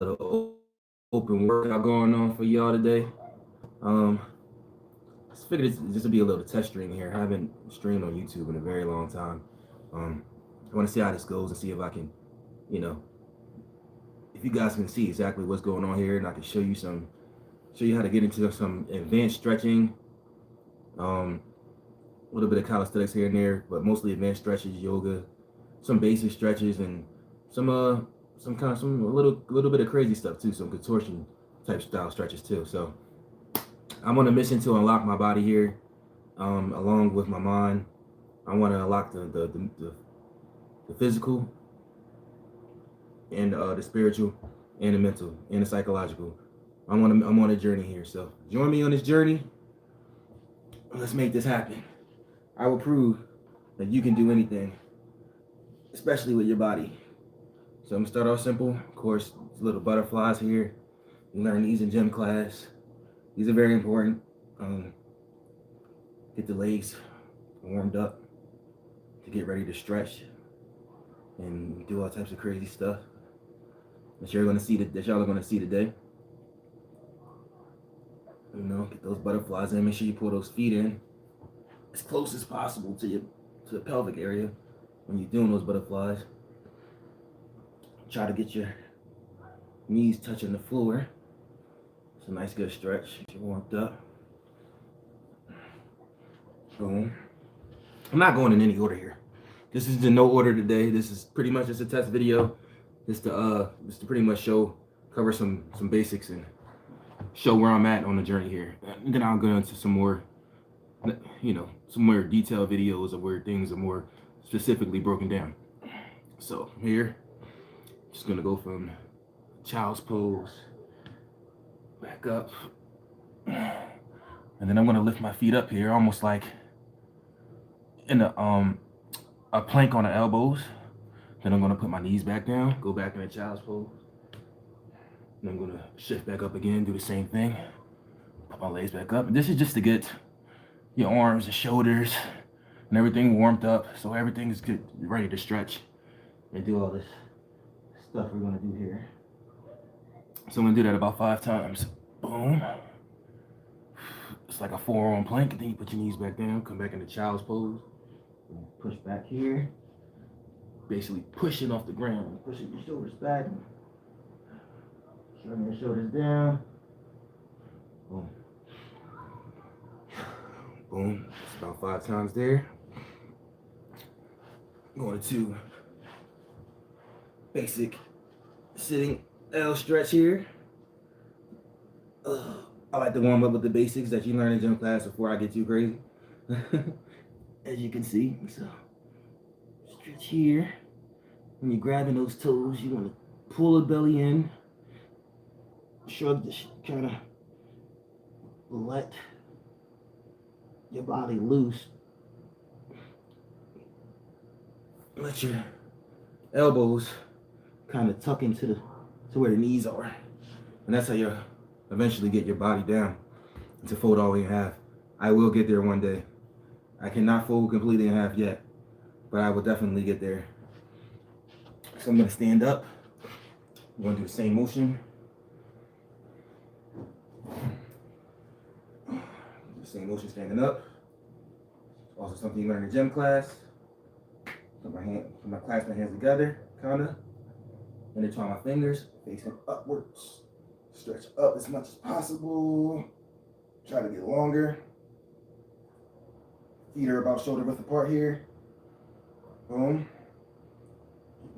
little open workout going on for y'all today. Um, I figured this would be a little test stream here. I haven't streamed on YouTube in a very long time. Um, I want to see how this goes and see if I can, you know, if you guys can see exactly what's going on here, and I can show you how to get into some advanced stretching, a little bit of calisthenics here and there, but mostly advanced stretches, yoga, some basic stretches, and some a little bit of crazy stuff too, some contortion type style stretches too. So I'm on a mission to unlock my body here, along with my mind. I want to unlock the physical and the spiritual and the mental and the psychological. I'm on a journey here. So join me on this journey. Let's make this happen. I will prove that you can do anything, especially with your body. So I'm gonna start off simple. Of course, little butterflies here. You learn these in gym class. These are very important. Get the legs warmed up to get ready to stretch and do all types of crazy stuff that y'all are gonna see today. You know, get those butterflies in. Make sure you pull those feet in as close as possible to the pelvic area when you're doing those butterflies. Try to get your knees touching the floor. It's a nice good stretch. Get you warmed up. Boom. I'm not going in any order here. This is in no order today. This is pretty much just a test video. Just to pretty much cover some basics and show where I'm at on the journey here. And then I'll go into some more detailed videos of where things are more specifically broken down. So here, just gonna go from child's pose back up, and then I'm gonna lift my feet up here, almost like in a plank on the elbows. Then I'm gonna put my knees back down, go back in a child's pose. And I'm gonna shift back up again, do the same thing. Put my legs back up. And this is just to get your arms and shoulders and everything warmed up, so everything is good, ready to stretch and do all this stuff we're gonna do here. So I'm gonna do that about 5 times. Boom. It's like a forearm plank, and then you put your knees back down, come back into child's pose, and push back here. Basically pushing off the ground, pushing your shoulders back, shutting your shoulders down. Boom. Boom. It's about 5 times there. Going to basic sitting L stretch here. I like to warm up with the basics that you learn in gym class before I get too crazy. As you can see, so stretch here. When you're grabbing those toes, you want to pull the belly in, shrug the kind of let your body loose. Let your elbows kind of tuck into to where the knees are, and that's how you eventually get your body down to fold all the way in half. I will get there one day. I cannot fold completely in half yet, but I will definitely get there. So I'm gonna stand up. I'm gonna do the same motion. The same motion standing up. Also something you learn in gym class. Put my clasp my hands together, kinda. Intertwine my fingers, facing upwards. Stretch up as much as possible. Try to get longer. Feet are about shoulder width apart here. Boom.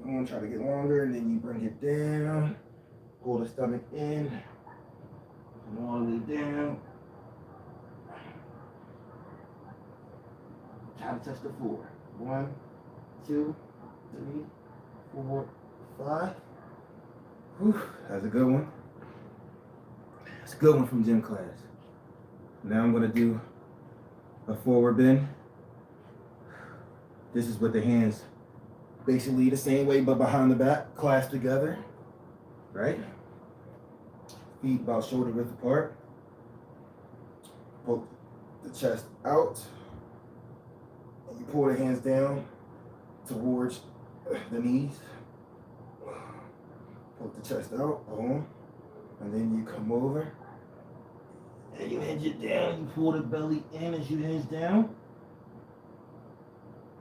I'm gonna try to get longer, and then you bring it down. Pull the stomach in. And all the way down. Try to touch the floor. 1, 2, 3, 4, 5. Whew, that's a good one. That's a good one from gym class. Now I'm gonna do a forward bend. This is with the hands basically the same way but behind the back, clasped together, right? Feet about shoulder width apart. Pull the chest out. And you pull the hands down towards the knees. Pull the chest out, boom. And then you come over. And you hinge it down. You pull the belly in as you hinge down.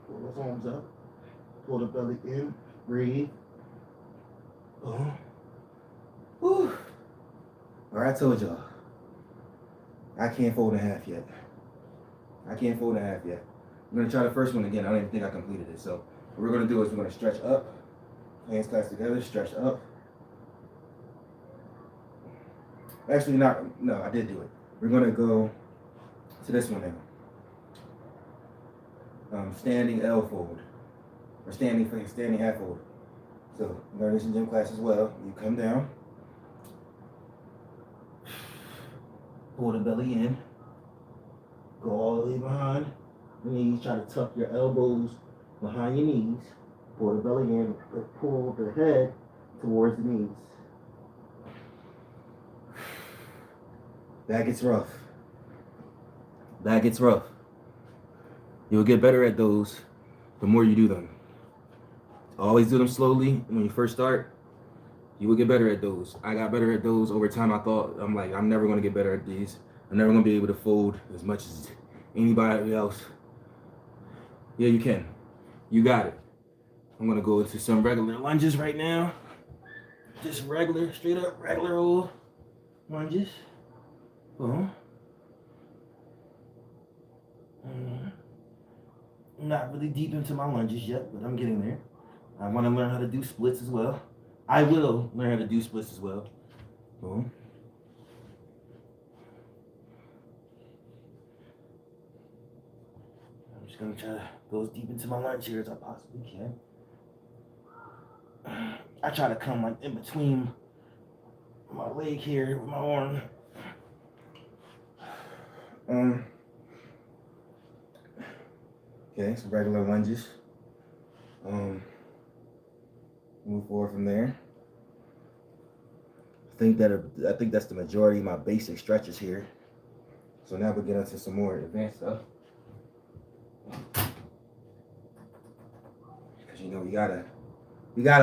Pull those arms up. Pull the belly in. Breathe. Boom. Whew. Alright, I told y'all. I can't fold in half yet. I'm gonna try the first one again. I don't even think I completed it. So what we're gonna do is we're gonna stretch up. Hands clasped together, stretch up. Actually, no, I did do it. We're gonna go to this one now. Standing L fold. Or standing half fold. So learn this in gym class as well. You come down. Pull the belly in. Go all the way behind the knees. Try to tuck your elbows behind your knees. Pull the belly in. Pull the head towards the knees. That gets rough. You'll get better at those the more you do them. Always do them slowly when you first start. You will get better at those. I got better at those over time. I'm like, I'm never going to get better at these. I'm never going to be able to fold as much as anybody else. Yeah, you can. You got it. I'm going to go into some regular lunges right now. Just regular, straight up, regular old lunges. Boom. Not really deep into my lunges yet, but I'm getting there. I want to learn how to do splits as well. I will learn how to do splits as well. Boom. I'm just going to try to go as deep into my lunge here as I possibly can. I try to come like in between my leg here with my arm. Okay, some regular lunges. Move forward from there. I think that's the majority of my basic stretches here. So now we'll get into some more advanced stuff. Because you know we gotta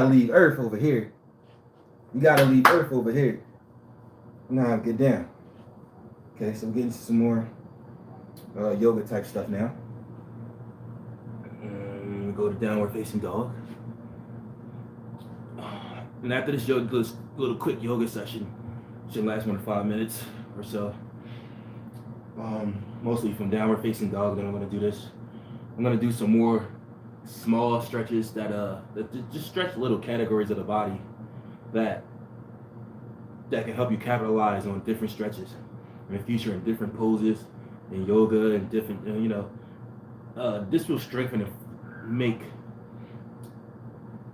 leave Earth over here. Now get down. Okay, so we're getting to some more yoga type stuff now. Go to downward facing dog. And after this little quick yoga session, should last 1 to 5 minutes or so. Mostly from downward facing dog. Then I'm gonna do this. I'm gonna do some more small stretches that just stretch little categories of the body that can help you capitalize on different stretches in the future in different poses in yoga and different this will strengthen and make.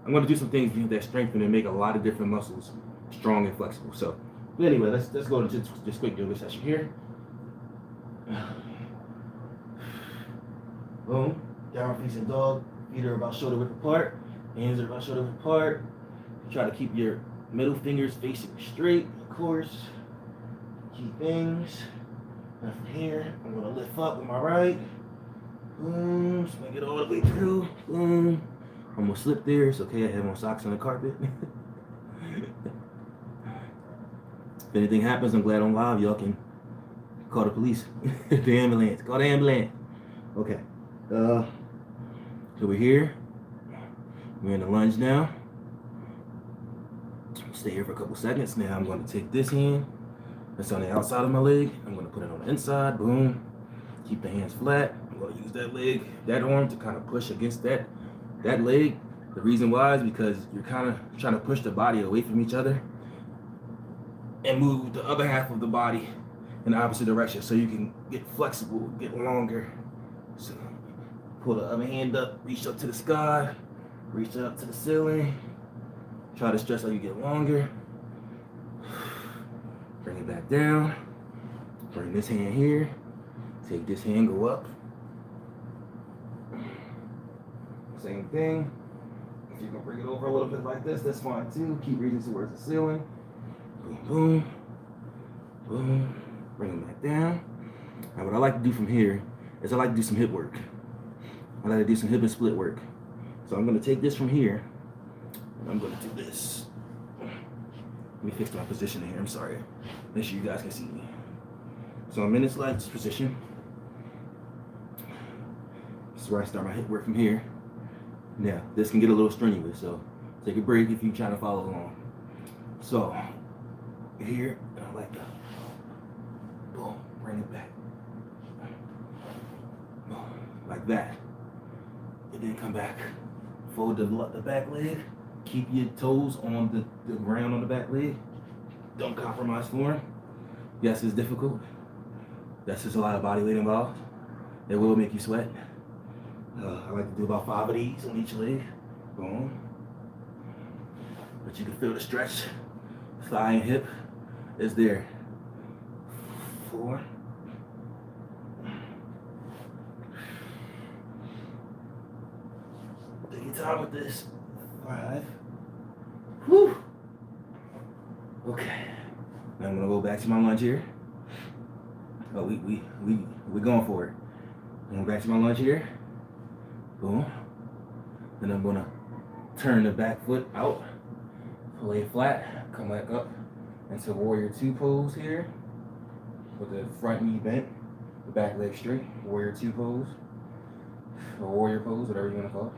I'm going to do some things that strengthen and make a lot of different muscles strong and flexible. So, but anyway, let's go to this quick yoga session here. Boom. Downward facing dog. Feet are about shoulder width apart. Hands are about shoulder width apart. Try to keep your middle fingers facing straight, of course. Key things. Now from here, I'm going to lift up with my right. Boom. Swing it all the way through. Boom. Almost slipped there. It's okay. I have my socks on the carpet. If anything happens, I'm glad I'm live. Y'all can call the police. The ambulance. Call the ambulance. Okay. So we're here. We're in the lunge now. Stay here for a couple seconds. Now I'm going to take this hand that's on the outside of my leg. I'm going to put it on the inside. Boom. Keep the hands flat. I'm going to use that leg, that arm to kind of push against that leg. The reason why is because you're kind of trying to push the body away from each other and move the other half of the body in the opposite direction so you can get flexible, get longer. So pull the other hand up, reach up to the sky, reach up to the ceiling. Try to stretch so you get longer. Bring it back down. Bring this hand here. Take this hand, go up. Same thing. If you can bring it over a little bit like this, that's fine too. Keep reaching towards the ceiling. Boom, boom, boom. Bring it back down. Now what I like to do from here is I like to do some hip work. I like to do some hip and split work. So I'm going to take this from here, and I'm going to do this. Let me fix my position here. I'm sorry. Make sure you guys can see me. So I'm in this lunge position. This is where I start my hip work from here. Now, this can get a little strenuous, so take a break if you're trying to follow along. So, here, I like that. Boom, bring it back. Boom, like that. And then come back. Fold the back leg. Keep your toes on the ground on the back leg. Don't compromise form. Yes, it's difficult. That's just a lot of body weight involved. It will make you sweat. I like to do about 5 of these on each leg. Boom. But you can feel the stretch. Thigh and hip is there. 4. Take your time with this. 5. Whew. Okay. Now I'm gonna go back to my lunge here. Oh, we going for it. I'm going back to my lunge here. Boom. Then I'm gonna turn the back foot out, lay flat, come back up into warrior 2 pose here, with the front knee bent, the back leg straight, warrior 2 pose, or warrior pose, whatever you wanna call it.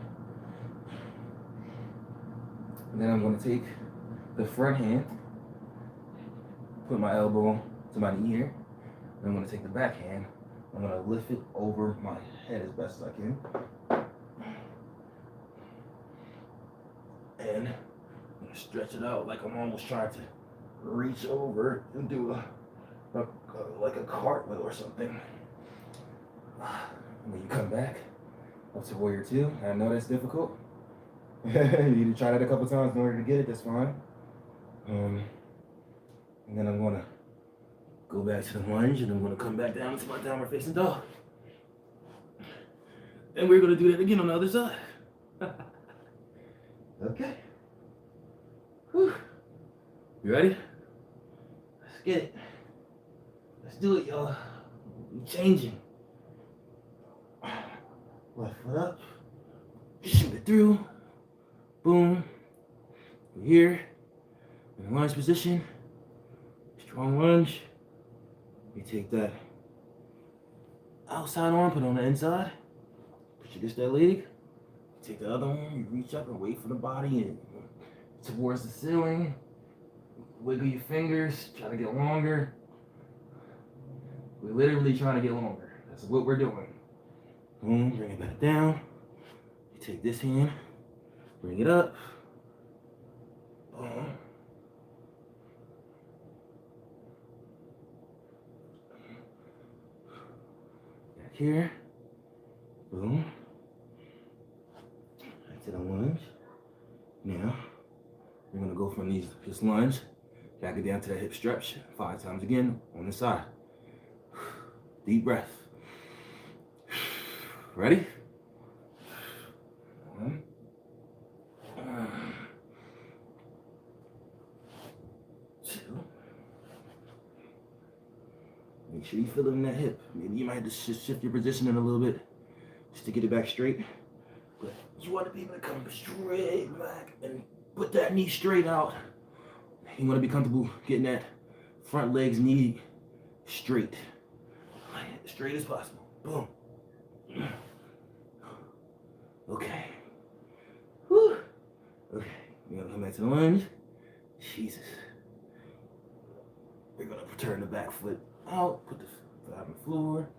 And then I'm gonna take the front hand, put my elbow to my knee here, and I'm gonna take the back hand, I'm gonna lift it over my head as best as I can. And I'm gonna stretch it out like I'm almost trying to reach over and do like a cartwheel or something. And then you come back up to warrior 2. I know that's difficult. You need to try that a couple times in order to get it, that's fine. And then I'm gonna go back to the lunge and I'm gonna come back down to my downward facing dog. And we're gonna do that again on the other side. Okay. Whew. You ready? Let's get it. Let's do it, y'all. We're changing. Left foot up. Shoot it through. Boom. We're here. In the lunge position. Strong lunge. You take that outside arm, put it on the inside. Push against that leg. Take the other one, you reach up and wait for the body and towards the ceiling. Wiggle your fingers, try to get longer. We're literally trying to get longer. That's what we're doing. Boom, bring it back down. You take this hand, bring it up. Boom. Back here. Boom. To the lunge. Now, we're gonna go from this lunge, back it down to that hip stretch 5 times again on the side. Deep breath. Ready? 1. Two. Make sure you feel it in that hip. Maybe you might have to shift your position in a little bit just to get it back straight. But you want to be able to come straight back and put that knee straight out. You want to be comfortable getting that front leg's knee straight. As straight as possible. Boom. Okay. Whew. Okay. We're going to come back to the lunge. Jesus. We're going to turn the back foot out. Put the foot on the floor.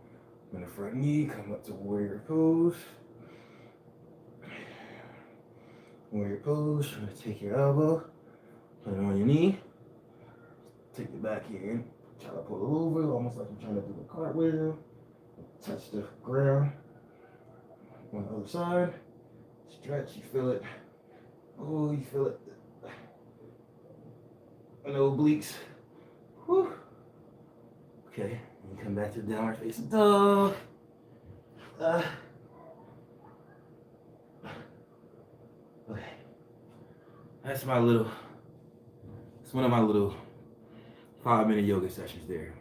And the front knee. Come up to warrior pose. Warrior pose, try to take your elbow, put it on your knee, take it back here, try to pull it over, almost like you're trying to do a cartwheel, touch the ground, on the other side, stretch, you feel it, oh, you feel it, on the obliques, whew. Okay, and you come back to the downward facing dog, okay, that's one of my little 5-minute yoga sessions there.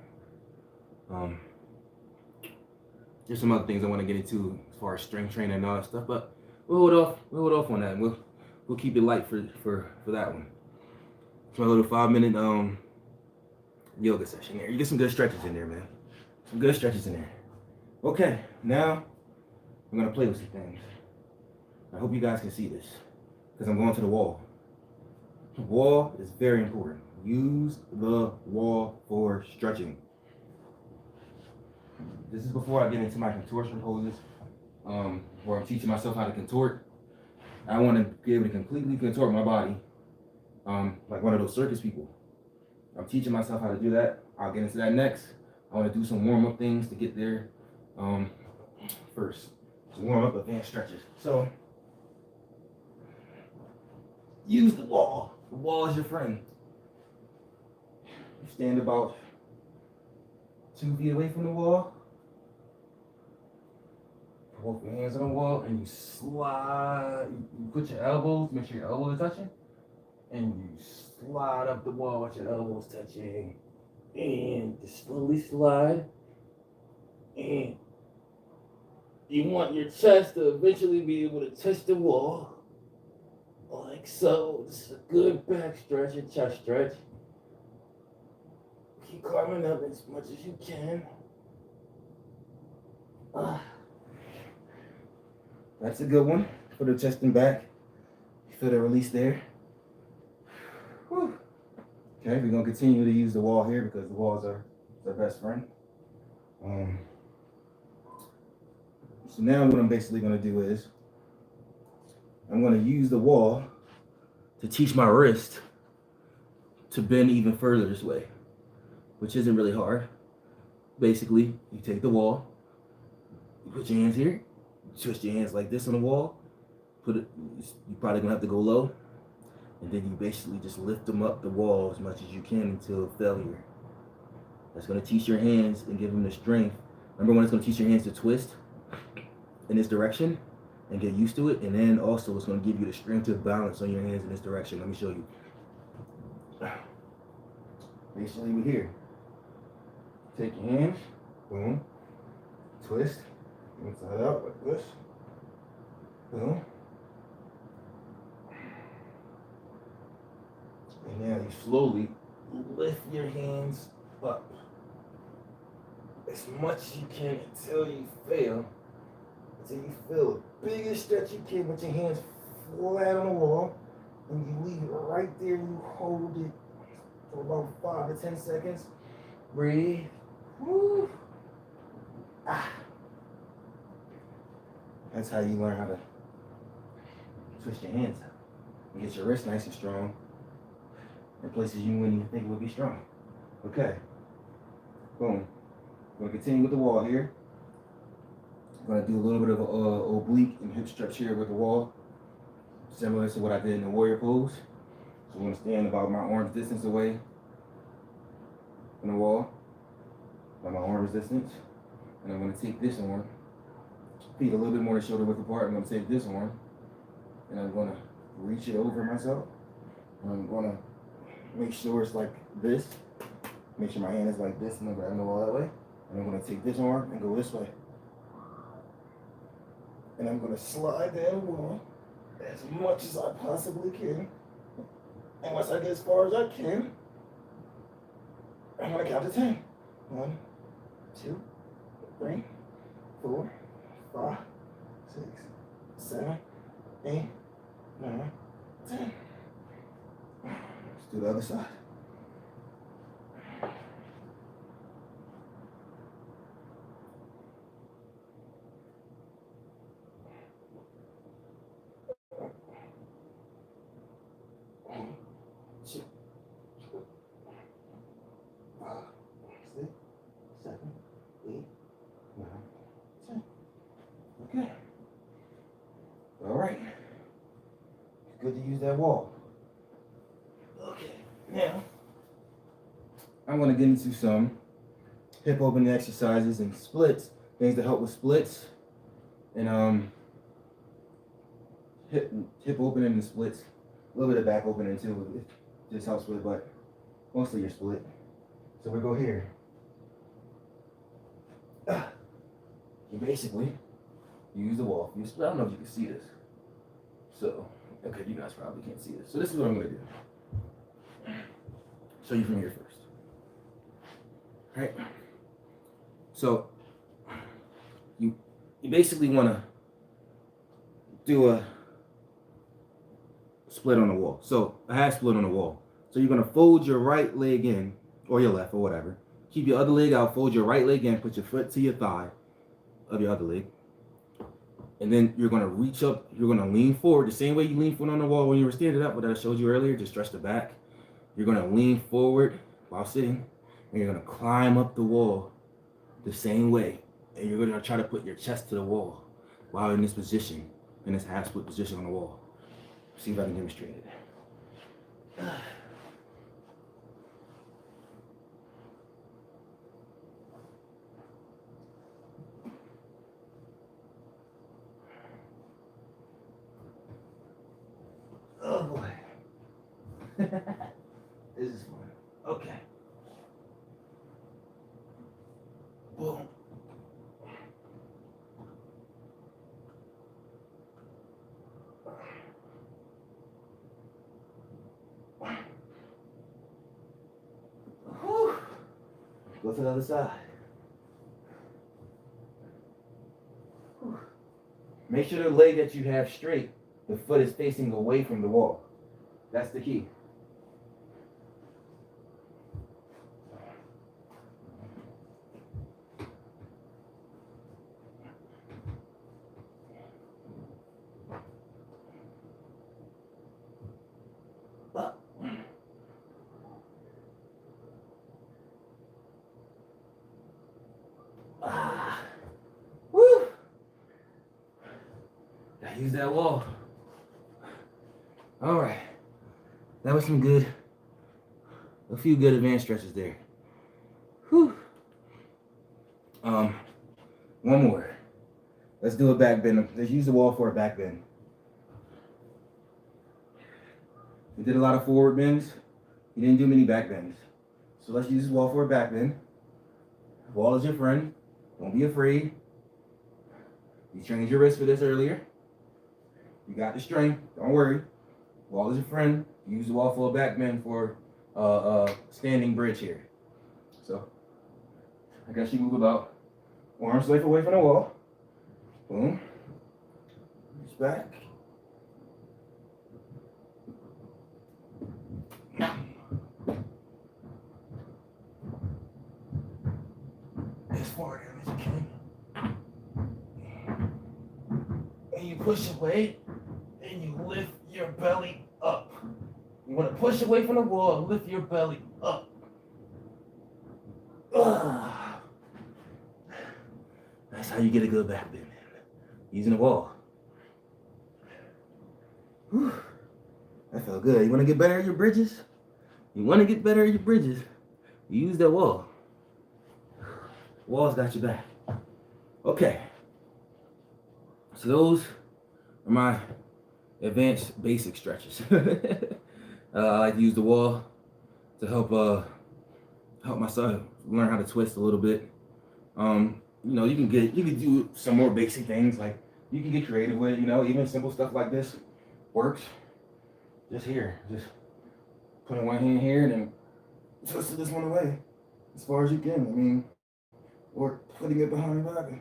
There's some other things I want to get into as far as strength training and all that stuff, but we'll hold off on that. We'll keep it light for that one. It's my little 5-minute yoga session there. You get some good stretches in there, man. Some good stretches in there. Okay, now I'm gonna play with some things. I hope you guys can see this because I'm going to the wall. The wall is very important. Use the wall for stretching. This is before I get into my contortion poses, where I'm teaching myself how to contort. I want to be able to completely contort my body, like one of those circus people. I'm teaching myself how to do that. I'll get into that next. I want to do some warm-up things to get there. First, to warm up advanced stretches. So, use the wall. The wall is your friend. You stand about 2 feet away from the wall. Put both your hands on the wall and you slide. You put your elbows, make sure your elbows are touching. And you slide up the wall with your elbows touching. And just slowly slide. And you want your chest to eventually be able to touch the wall. Like so. This is a good back stretch and chest stretch. Keep climbing up as much as you can. That's a good one for the chest and back. You feel the release there. Whew. Okay, we're gonna continue to use the wall here because the walls are our best friend. So now what I'm basically gonna do is I'm gonna use the wall to teach my wrist to bend even further this way, which isn't really hard. Basically, you take the wall, you put your hands here, you twist your hands like this on the wall, you're probably gonna have to go low, and then you basically just lift them up the wall as much as you can until failure. That's gonna teach your hands and give them the strength. Number one, it's gonna teach your hands to twist in this direction and get used to it, and then also it's gonna give you the strength to balance on your hands in this direction. Let me show you. Basically, we're here. Take your hands, boom, twist, inside out like this, boom. And now you slowly lift your hands up as much as you can until you fail, until you feel the biggest stretch you can with your hands flat on the wall, and you leave it right there and you hold it for about 5 to 10 seconds. Breathe. Woo. That's how you learn how to twist your hands out and get your wrist nice and strong in places you wouldn't even think would be strong. Okay. Boom. We're going to continue with the wall here. I'm going to do a little bit of oblique and hip stretch here with the wall, similar to what I did in the warrior pose. So I'm going to stand about my arm's distance away from the wall, by my arm's distance. And I'm going to take this arm, feet a little bit more than shoulder width apart. I'm going to take this arm, and I'm going to reach it over myself. And I'm going to make sure it's like this. Make sure my hand is like this, and I'm grabbing the wall that way. And I'm going to take this arm and go this way. And I'm going to slide down the wall as much as I possibly can. And once I get as far as I can, I'm going to count to 10. 1, 2, 3, 4, 5, 6, 7, 8, 9, 10. Let's do the other side. Okay. All right. Good to use that wall. Okay. Now, I'm going to get into some hip opening exercises and splits, things to help with splits, and hip opening and splits. A little bit of back opening too. It just helps with it, but mostly your split. So we go here. You basically use the wall. I don't know if you can see this. So, okay, you guys probably can't see this. So this is what I'm going to do. show you from here first. All right. So you basically want to do a split on the wall. So a half split on the wall. So you're going to fold your right leg in, or your left, or whatever. Keep your other leg out, fold your right leg in, put your foot to your thigh of your other leg. And then you're going to reach up, you're going to lean forward the same way you lean forward on the wall when you were standing up, what I showed you earlier, just stretch the back. You're going to lean forward while sitting, and you're going to climb up the wall the same way. And you're going to try to put your chest to the wall while in this position, in this half split position on the wall. See if I can demonstrate it. Oh boy. This is fun. Okay. Boom. Whew. Go to the other side. Whew. Make sure the leg that you have straight, the foot is facing away from the wall. That's the key. Woo! Gotta use that wall. All right, that was a few good advanced stretches there. Whew. One more. Let's do a back bend. Let's use the wall for a back bend. We did a lot of forward bends. We didn't do many back bends. So let's use this wall for a back bend. The wall is your friend. Don't be afraid. You trained your wrist for this earlier. You got the strength. Don't worry. Wall is your friend. Use the wall for a back bend for standing bridge here. So I guess you move about arms length away from the wall. Boom. Reach back. As far as you can. And you push away and you lift your belly up. You want to push away from the wall, lift your belly up. That's how you get a good back bend. Using the wall. Whew. That felt good. You want to get better at your bridges? You want to get better at your bridges? You use that wall. Wall's got your back. Okay. So those are my advanced basic stretches. I like to use the wall to help myself learn how to twist a little bit. You know, you can do some more basic things, like you can get creative with it, you know, even simple stuff like this works. Just putting one hand here and then twisting this one away as far as you can. I mean, or putting it behind your back.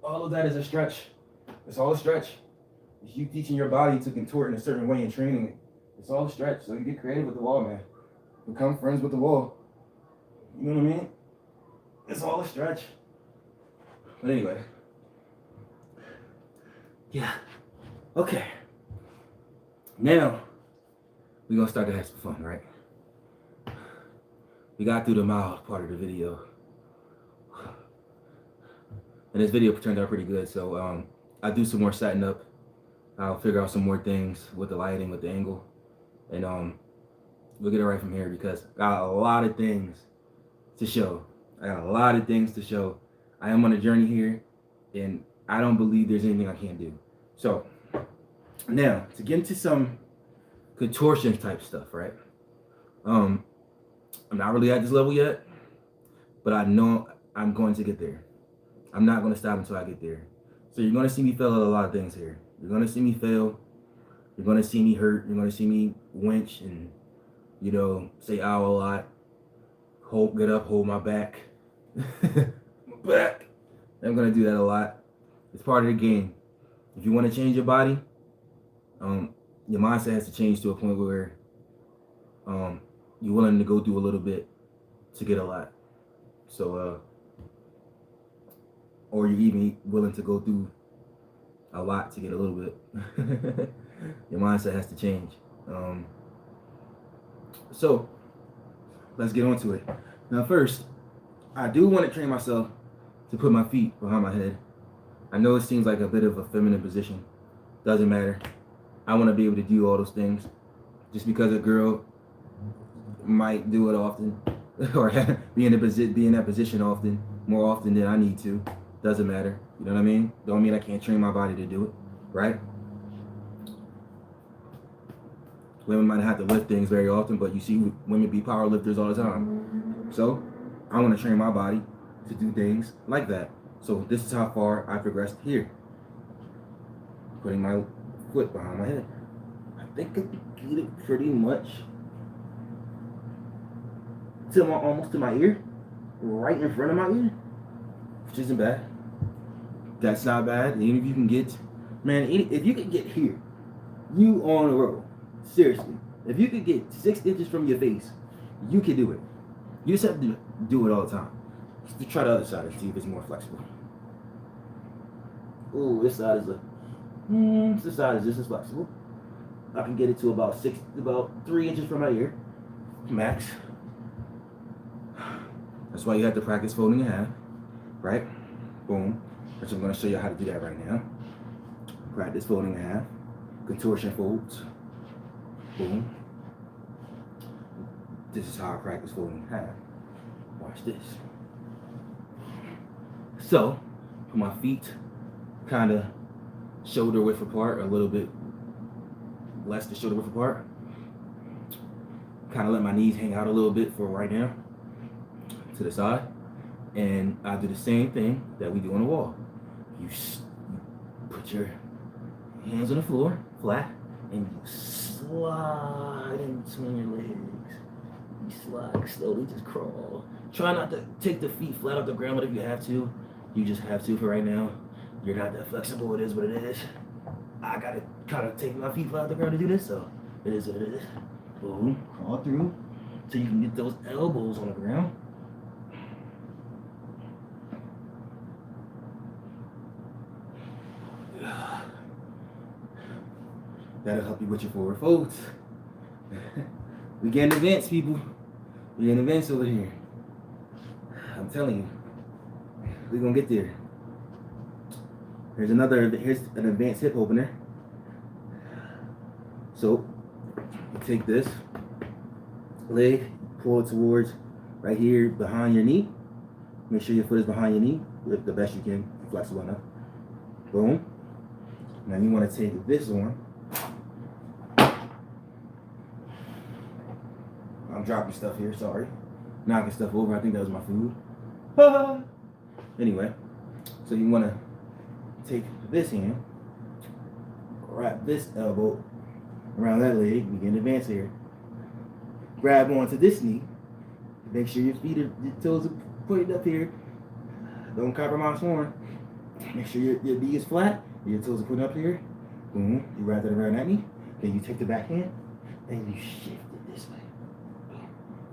All of that is a stretch. It's all a stretch. It's you teaching your body to contort in a certain way and training it. It's all a stretch. So you get creative with the wall, man. Become friends with the wall. You know what I mean? It's all a stretch. But anyway. Yeah. Okay. Now, we're going to start to have some fun, right? We got through the mild part of the video. And this video turned out pretty good, so I'll do some more setting up. I'll figure out some more things with the lighting, with the angle. And we'll get it right from here because I got a lot of things to show. I am on a journey here, and I don't believe there's anything I can't do. So, now, to get into some contortion type stuff, right? I'm not really at this level yet, but I know I'm going to get there. I'm not going to stop until I get there. So you're going to see me fail at a lot of things here. You're going to see me fail. You're going to see me hurt. You're going to see me winch and You know, say ow a lot. Get up, hold my back. Back. I'm gonna do that a lot. It's part of the game. If you want to change your body, your mindset has to change to a point where you're willing to go through a little bit to get a lot. So, or you're even willing to go through a lot to get a little bit. Your mindset has to change. So, let's get on to it. Now, first, I do want to train myself to put my feet behind my head. I know it seems like a bit of a feminine position. Doesn't matter. I want to be able to do all those things. Just because a girl might do it often, or be in that position often, more often than I need to, doesn't matter. You know what I mean? Don't mean I can't train my body to do it, right? Women might not have to lift things very often, but you see women be power lifters all the time. So I want to train my body to do things like that. So this is how far I progressed here. Putting my foot behind my head. I think I can get it pretty much to almost to my ear, right in front of my ear, which isn't bad. That's not bad. Even if you can get, man, if you can get here, you on the road. Seriously, if you could get 6 inches from your face, you can do it. You just have to do it all the time. Just to try the other side and see if it's more flexible. Ooh, this side is just as flexible. I can get it to about 3 inches from my ear, max. That's why you have to practice folding in half, right? Boom. Which I'm going to show you how to do that right now. Practice folding in half. Contortion folds. Boom. This is how I practice folding in half. Watch this. So, put my feet kind of shoulder width apart, a little bit less than shoulder width apart. Kind of let my knees hang out a little bit for right now. To the side. And I do the same thing that we do on the wall. You put your hands on the floor, flat, and you slide in between your legs. You slide slowly, just crawl. Try not to take the feet flat off the ground, but if you have to, you just have to for right now. You're not that flexible, it is what it is. I gotta kind of take my feet flat off the ground to do this, so it is what it is. Boom, crawl through, so you can get those elbows on the ground. That'll help you with your forward folds. We getting advanced, people. We getting advanced over here. I'm telling you, we're gonna get there. Here's an advanced hip opener. So, you take this leg, pull it towards right here behind your knee. Make sure your foot is behind your knee, lift the best you can, flexible enough. Boom. Now you want to take this one. I'm dropping stuff here, sorry. Knocking stuff over, I think that was my food. Anyway, so you want to take this hand, wrap this elbow around that leg, we get advanced here. Grab onto this knee, make sure your toes are pointed up here. Don't compromise form. Make sure your knee is flat, your toes are pointed up here. Boom, you wrap that around that knee. Then you take the back hand and you shift it this way.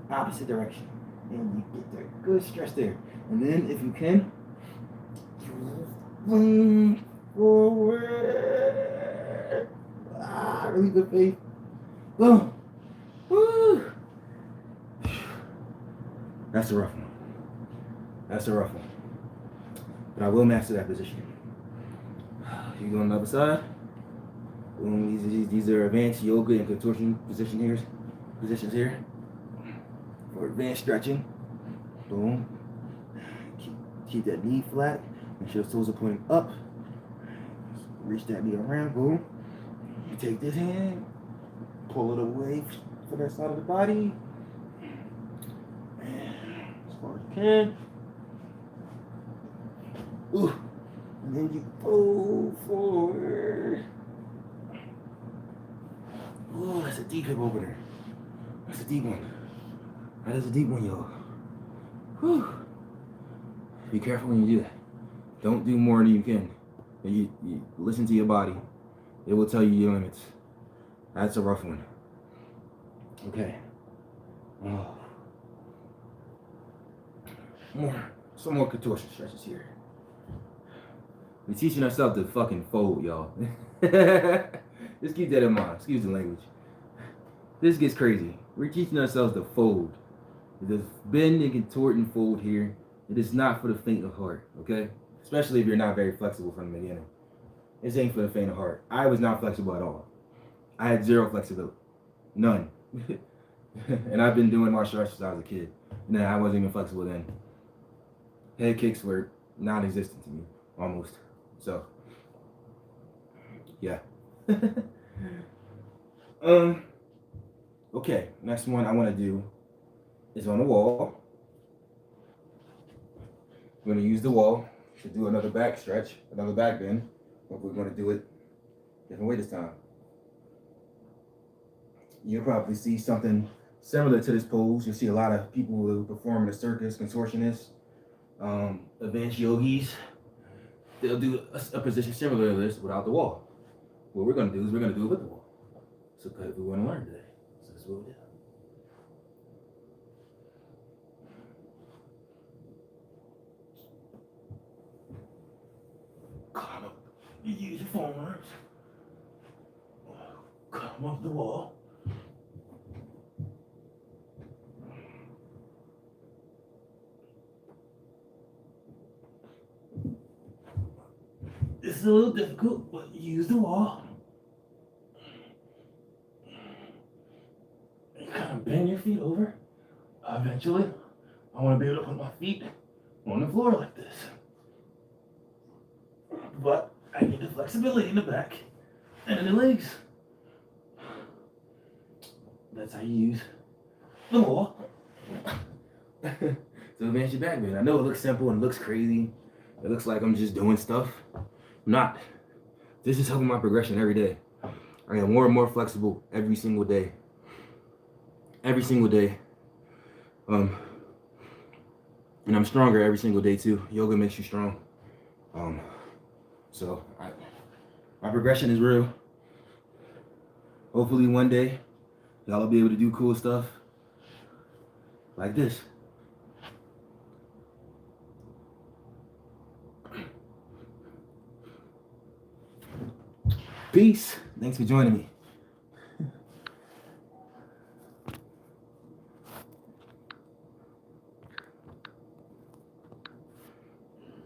Opposite direction. And you get that good stretch there. And then if you can, you lean forward. Really good faith. Boom. Woo. That's a rough one. That's a rough one. But I will master that position. You go on the other side. Boom. These are advanced yoga and contortion positions here. For advanced stretching. Boom. Keep that knee flat. Make sure the toes are pointing up. Reach that knee around. Boom. You take this hand, pull it away from that side of the body. As far as you can. Ooh. And then you pull forward. Ooh, that's a deep hip opener. That's a deep one. That is a deep one, y'all. Whew. Be careful when you do that. Don't do more than you can. You listen to your body. It will tell you your limits. That's a rough one. Okay. Oh. Some more contortion stretches here. We're teaching ourselves to fucking fold, y'all. Just keep that in mind. Excuse the language. This gets crazy. We're teaching ourselves to fold. There's bend and contort and fold here. It is not for the faint of heart, okay? Especially if you're not very flexible from the beginning. This ain't for the faint of heart. I was not flexible at all. I had zero flexibility. None. And I've been doing martial arts since I was a kid. And I wasn't even flexible then. Head kicks were non-existent to me, almost. So, yeah. Okay, next one I want to do is on the wall. We're going to use the wall to do another back stretch, another back bend, but we're going to do it different way this time. You'll probably see something similar to this pose. You'll see a lot of people who perform in the circus, contortionists, advanced yogis. They'll do a position similar to this without the wall. What we're going to do is we're going to do it with the wall. So we want to learn today. So that's what we do. Climb up. You use your forearms. Climb up the wall. This is a little difficult, but use the wall. You kind of bend your feet over. Eventually, I want to be able to put my feet on the floor like this. But I need the flexibility in the back and in the legs. That's how you use the wall to advance your back bend. I know it looks simple and it looks crazy. It looks like I'm just doing stuff. I'm not. This is helping my progression every day. I get more and more flexible every single day. Every single day. And I'm stronger every single day too. Yoga makes you strong. So my progression is real. Hopefully one day y'all will be able to do cool stuff like this. Peace. Thanks for joining me.